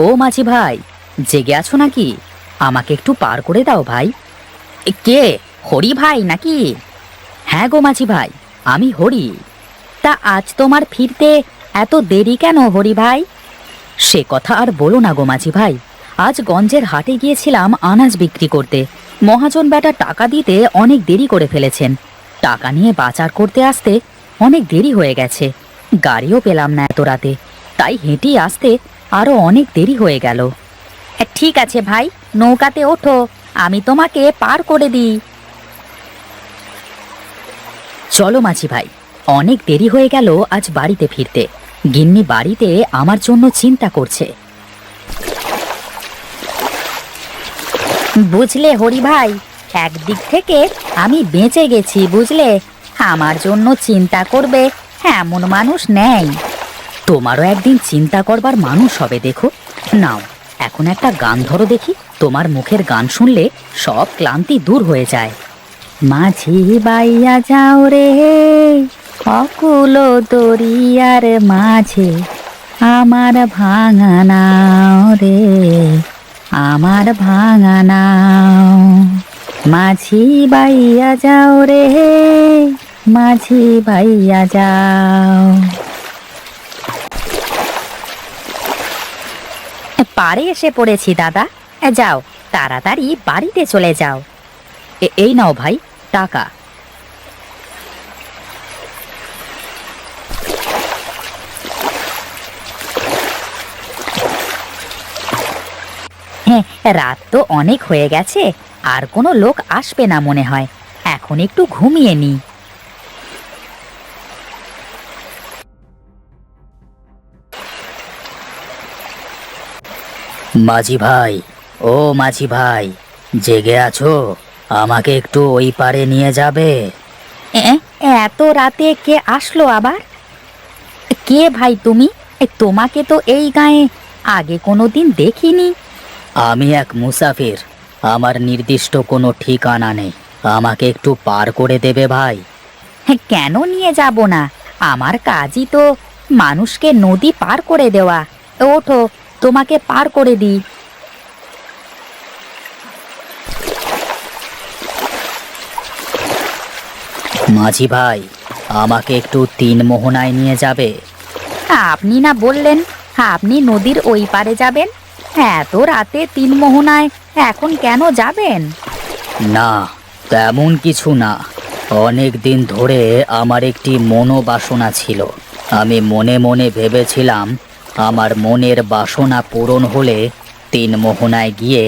ও মাঝি ভাই, জেগে আছো নাকি? আমাকে একটু পার করে দাও ভাই। কে? হরি ভাই নাকি? হ্যাঁ গো মাঝি ভাই, আমি হরি। তা আজ তোমার ফিরতে এত দেরি কেন হরি ভাই? সে কথা আর বলো না গো মাঝি ভাই। আজ গঞ্জের হাটে গিয়েছিলাম আনাজ বিক্রি করতে। মহাজন বেটা টাকা দিতে অনেক দেরি করে ফেলেছেন। টাকা নিয়ে বাজার করতে আসতে অনেক দেরি হয়ে গেছে। গাড়িও পেলাম না এত রাতে, তাই হেঁটেই আসতে আরো অনেক দেরি হয়ে গেল। ঠিক আছে ভাই, নৌকাতে ওঠো, আমি তোমাকে পার করে দিই। চলো মাঝি ভাই, অনেক দেরি হয়ে গেল আজ বাড়িতে ফিরতে। গিন্নি বাড়িতে আমার জন্য চিন্তা করছে। বুঝলে হরি ভাই, একদিক থেকে আমি বেঁচে গেছি বুঝলে। আমার জন্য চিন্তা করবে এমন মানুষ নেই। তোমারও একদিন চিন্তা করবার মানুষ হবে দেখো। নাও, এখন একটা গান ধরো দেখি। তোমার মুখের গান শুনলে সব ক্লান্তি দূর হয়ে যায়। মাঝি বাইয়া যাও রে অকুল দরিয়ার মাঝে, আমার ভাঙা নাও রে, আমার ভাঙা নাও। মাঝি বাইয়া যাও রে, মাঝি বাইয়া যাও। পাড়ে এসে পড়েছি দাদা। যাও, তাড়াতাড়ি বাড়িতে চলে যাও। এই নাও ভাই টাকা। হ্যাঁ, রাত তো অনেক হয়ে গেছে, আর কোনো লোক আসবে না মনে হয়। এখন একটু ঘুমিয়ে নি। মাঝি ভাই, ও মাঝি ভাই, জেগে আছো? আমাকে একটু ওই পারে নিয়ে যাবে? এত রাতে কে আসলো আবার? কে ভাই তুমি? তোমাকে তো এই গায়ে আগে কোনোদিন দেখিনি। আমি এক মুসাফির, আমার নির্দিষ্ট কোনো ঠিকানা নেই। আমাকে একটু পার করে দেবে ভাই? কেন নিয়ে যাব না? আমার কাজই তো মানুষকে নদী পার করে দেওয়া। ওঠো, তোমাকে পার করে দিই। মাঝি ভাই, আমাকে একটু তিন মোহনায় নিয়ে যাবে? আপনি না বললেন আপনি নদীর ওই পারে যাবেন? এত রাতে তিন মোহনায় এখন কেন যাবেন? না, তেমন কিছু না। অনেক দিন ধরে আমার একটি মনোবাসনা ছিল। আমি মনে মনে ভেবেছিলাম আমার মনের বাসনা পূরণ হলে তিন মোহনায় গিয়ে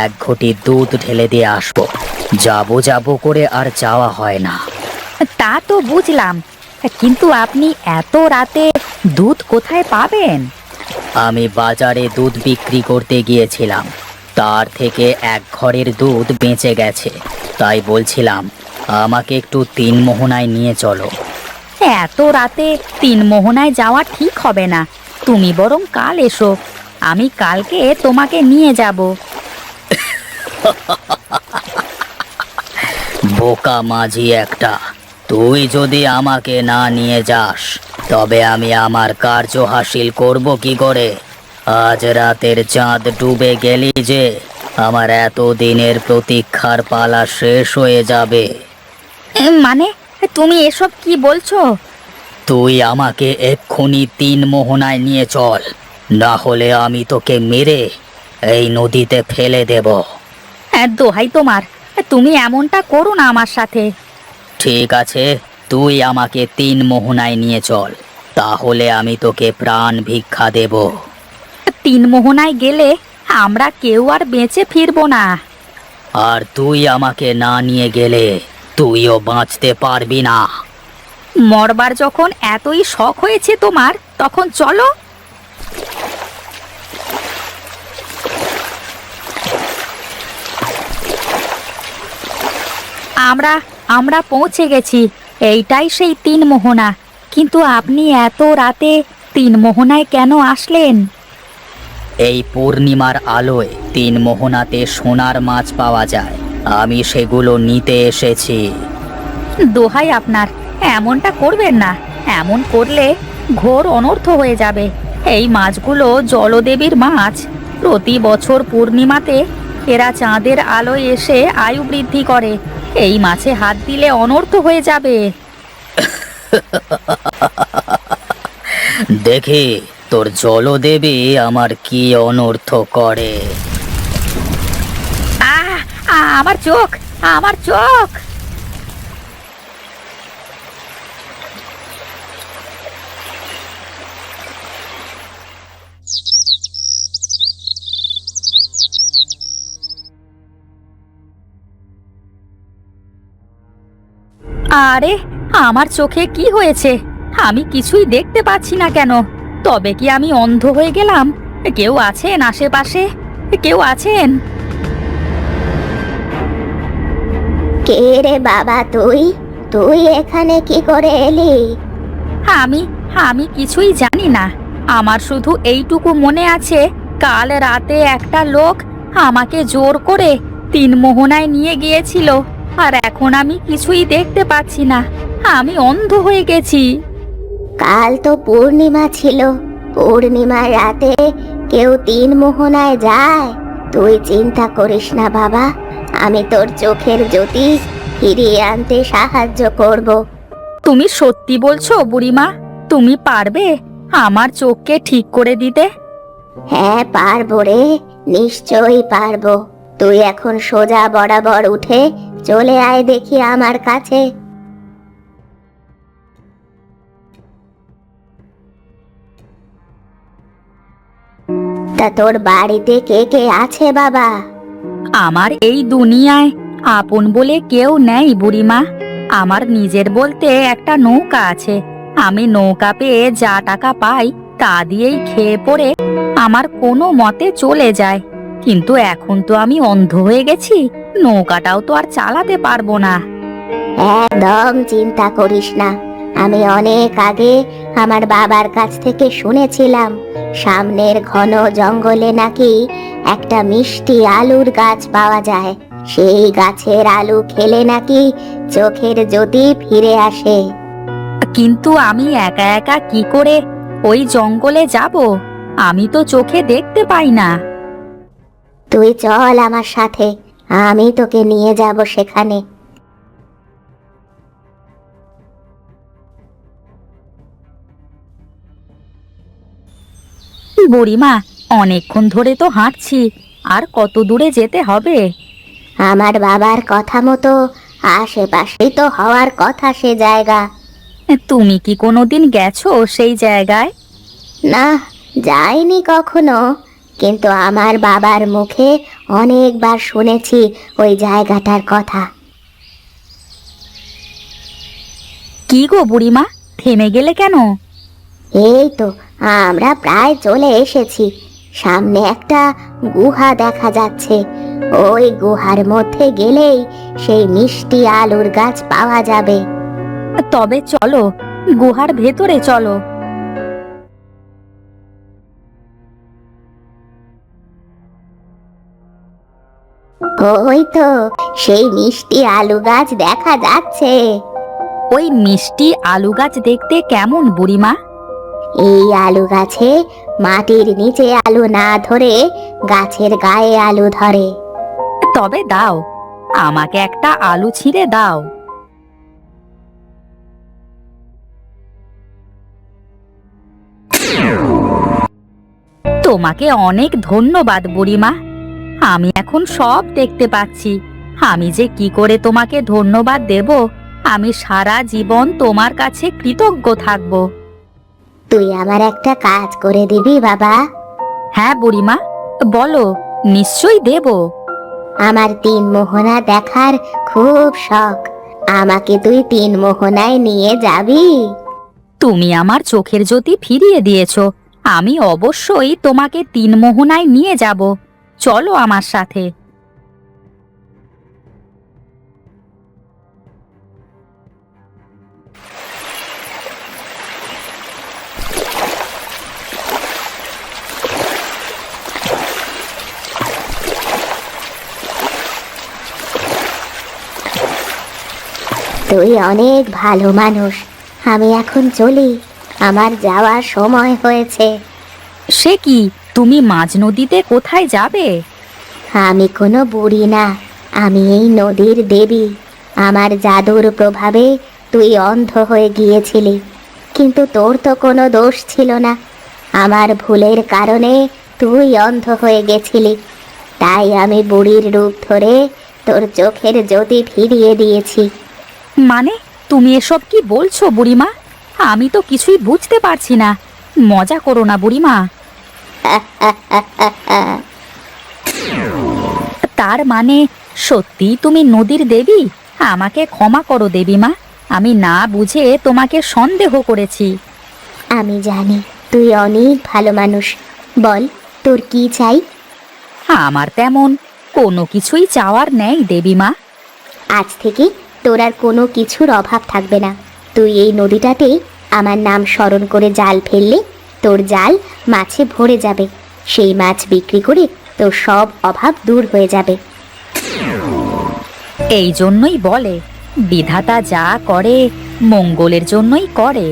এক ঘটি দুধ ঢেলে দিয়ে আসবো। যাবো যাবো করে আর যাওয়া হয় না। তা তো বুঝলাম, কিন্তু আপনি এত রাতে দুধ কোথায় পাবেন? আমি বাজারে দুধ বিক্রি করতে গিয়েছিলাম, তার থেকে এক ঘরের দুধ বেঁচে গেছে। তাই বলছিলাম আমাকে একটু তিন মোহনায় নিয়ে চলো। এত রাতে তিন মোহনায় যাওয়া ঠিক হবে না। তুমি বরং কাল এসো, আমি কালকে তোমাকে নিয়ে যাব। বোকা মাঝি একটা, তুই যদি আমাকে না নিয়ে যাস তবে আমি আমার কার্য হাসিল করব কি করে? আজ রাতের চাঁদ ডুবে গেলি যে আমার এত দিনের প্রতীক্ষার পালা শেষ হয়ে যাবে। মানে তুমি এসব কি বলছো? তুই আমাকে এক্ষুনি তিন মোহনায় নিয়ে চল, না হলে আমি তোকে মেরে এই নদীতে ফেলে দেব। দোহাই তোমার, তুমি এমনটা করো না আমার সাথে। ঠিক আছে, তুই আমাকে তিন মোহনায় নিয়ে চল, তাহলে আমি তোকে প্রাণ ভিক্ষা দেব। তিন মোহনায় গেলে আমরা কেউ আর বেঁচে ফিরবো না। আর তুই আমাকে না নিয়ে গেলে তুইও বাঁচতে পারবি না। মরবার যখন এতই শখ হয়েছে তোমার, তখন চলো। আমরা আমরা পৌঁছে গেছি। এইটাই সেই তিন মোহনা। কিন্তু আপনি এত রাতে তিন মোহনায় কেন আসলেন? এই পূর্ণিমার আলোয় তিন মোহনাতে সোনার মাছ পাওয়া যায়, আমি সেগুলো নিতে এসেছি। দোহাই আপনার, এমনটা করবেন না। এমন করলে ঘোর অনর্থ হয়ে যাবে। এই মাছগুলো জলদেবীর মাছ। প্রতি বছর পূর্ণিমাতে এরা চাঁদের আলোয় এসে আয়ু বৃদ্ধি করে। এই মাছে হাত দিলে অনর্থ হয়ে যাবে। দেখি তোর জলদেবী আমার কি অনর্থ করে। আহ আমার চোখ, আমার চোখ! আরে, আমার চোখে কি হয়েছে? আমি কিছুই দেখতে পাচ্ছি না কেন? তবে কি আমি অন্ধ হয়ে গেলাম? কেউ আছেন আশেপাশে? কেউ আছেন? কে রে বাবা, তুই তুই এখানে কি করে এলি? আমি আমি কিছুই জানি না। আমার শুধু এইটুকু মনে আছে, কাল রাতে একটা লোক আমাকে জোর করে তিন মোহনায় নিয়ে গিয়েছিল। আর এখন আমি কিছুই দেখতে পাচ্ছি না। আমি অন্ধ হয়ে গেছি। কাল তো পূর্ণিমা ছিল। পূর্ণিমার রাতে কেউ তিন মোহনায় যায়? তুই চিন্তা করিস না বাবা, আমি তোর চোখের জ্যোতি ফিরিয়ে আনতে সাহায্য করব। তুমি সত্যি বলছো বুড়িমা? তুমি পারবে আমার চোখকে ঠিক করে দিতে? হ্যাঁ পারবো রে, নিশ্চয়ই পারবো। তুই এখন সোজা বরাবর উঠে চলে আয় দেখি আমার কাছে। তা তোর বাড়িতে কে কে আছে বাবা? আমার এই দুনিয়ায় আপন বলে কেউ নেই বুড়িমা। আমার নিজের বলতে একটা নৌকা আছে। আমি নৌকা পেয়ে যা টাকা পাই তা দিয়েই খেয়ে পড়ে আমার কোনো মতে চলে যায়। কিন্তু এখন তো আমি অন্ধ হয়ে গেছি, নৌকাটাও তো আর চালাতে পারবো না। একদম চিন্তা করিস না। আমি অনেক আগে আমার বাবার কাছ থেকে শুনেছিলাম সামনের ঘন জঙ্গলে নাকি একটা মিষ্টি আলুর গাছ পাওয়া যায়। সেই গাছের আলু খেলে নাকি চোখের জ্যোতি ফিরে আসে। কিন্তু আমি একা একা কি করে ওই জঙ্গলে যাব? আমি তো চোখে দেখতে পাই না। তুই চল আমার সাথে, আমি তোকে নিয়ে যাব সেখানে। বুড়িমা, অনেকক্ষণ ধরে তো হাঁটছি, আর কত দূরে যেতে হবে? আমার বাবার কথা মতো আশেপাশেই তো হওয়ার কথা সে জায়গা। তুমি কি কোনোদিন গেছো সেই জায়গায়? না, যাইনি কখনো, কিন্তু আমার বাবার মুখে অনেকবার শুনেছি ওই জায়গাটার কথা। কি গো বুড়িমা, থেমে গেলে কেন? এই তো আমরা প্রায় চলে এসেছি। সামনে একটা গুহা দেখা যাচ্ছে। ওই গুহার মধ্যে গেলেই সেই মিষ্টি আলুর গাছ পাওয়া যাবে। তবে চলো, গুহার ভেতরে চলো। ওই তো সেই মিষ্টি আলু গাছ দেখা যাচ্ছে। ওই মিষ্টি আলু গাছ দেখতে কেমন বুড়িমা? এই আলু গাছে মাটির নিচে আলু না ধরে গাছের গায়ে আলু ধরে। তবে দাও, আমাকে একটা আলু ছিঁড়ে দাও। তোমাকে অনেক ধন্যবাদ বুড়িমা। আমি এখন সব দেখতে পাচ্ছি। আমি যে কি করে তোমাকে ধন্যবাদ দেব, আমি সারা জীবন তোমার কাছে কৃতজ্ঞ থাকব। তুই আমার একটা কাজ করে দিবি বাবা? হ্যাঁ বুড়িমা, বলো, নিশ্চয়ই দেব। আমার তিন মোহনা দেখার খুব শখ। আমাকে তুই তিন মোহনায় নিয়ে যাবি? তুমি আমার চোখের জ্যোতি ফিরিয়ে দিয়েছো, আমি অবশ্যই তোমাকে তিন মোহনায় নিয়ে যাব। চলো আমার সাথে। তুই অনেক ভালো মানুষ। আমি এখন চলি, আমার যাওয়ার সময় হয়েছে। সে কি, তুমি মাঝ নদীতে কোথায় যাবে? আমি কোনো বুড়ি না, আমি এই নদীর দেবী। আমার জাদুর প্রভাবে তুই অন্ধ হয়ে গিয়েছিলি, কিন্তু তোর তো কোনো দোষ ছিল না। আমার ভুলের কারণে তুই অন্ধ হয়ে গেছিলি, তাই আমি বুড়ির রূপ ধরে তোর চোখের জ্যোতি ফিরিয়ে দিয়েছি। মানে তুমি এসব কি বলছো বুড়িমা? আমি তো কিছুই বুঝতে পারছি না। মজা করো না বুড়িমা। তার মানে সত্যি তুমি নদীর দেবী? আমাকে ক্ষমা করো দেবীমা, আমি না বুঝে তোমাকে সন্দেহ করেছি। আমি জানি তুই অনেক ভালো মানুষ। বল, তোর কি চাই? আমার তেমন কোনো কিছুই চাওয়ার নেই দেবীমা। আজ থেকে তোর আর কোনো কিছুর অভাব থাকবে না। তুই এই নদীটাতে আমার নাম স্মরণ করে জাল ফেললে তোর জাল মাছে ভরে যাবে। সেই মাছ বিক্রি করে তোর সব অভাব দূর হয়ে যাবে। এই জন্যই বলে বিধাতা যা করে মঙ্গলের জন্যই করে।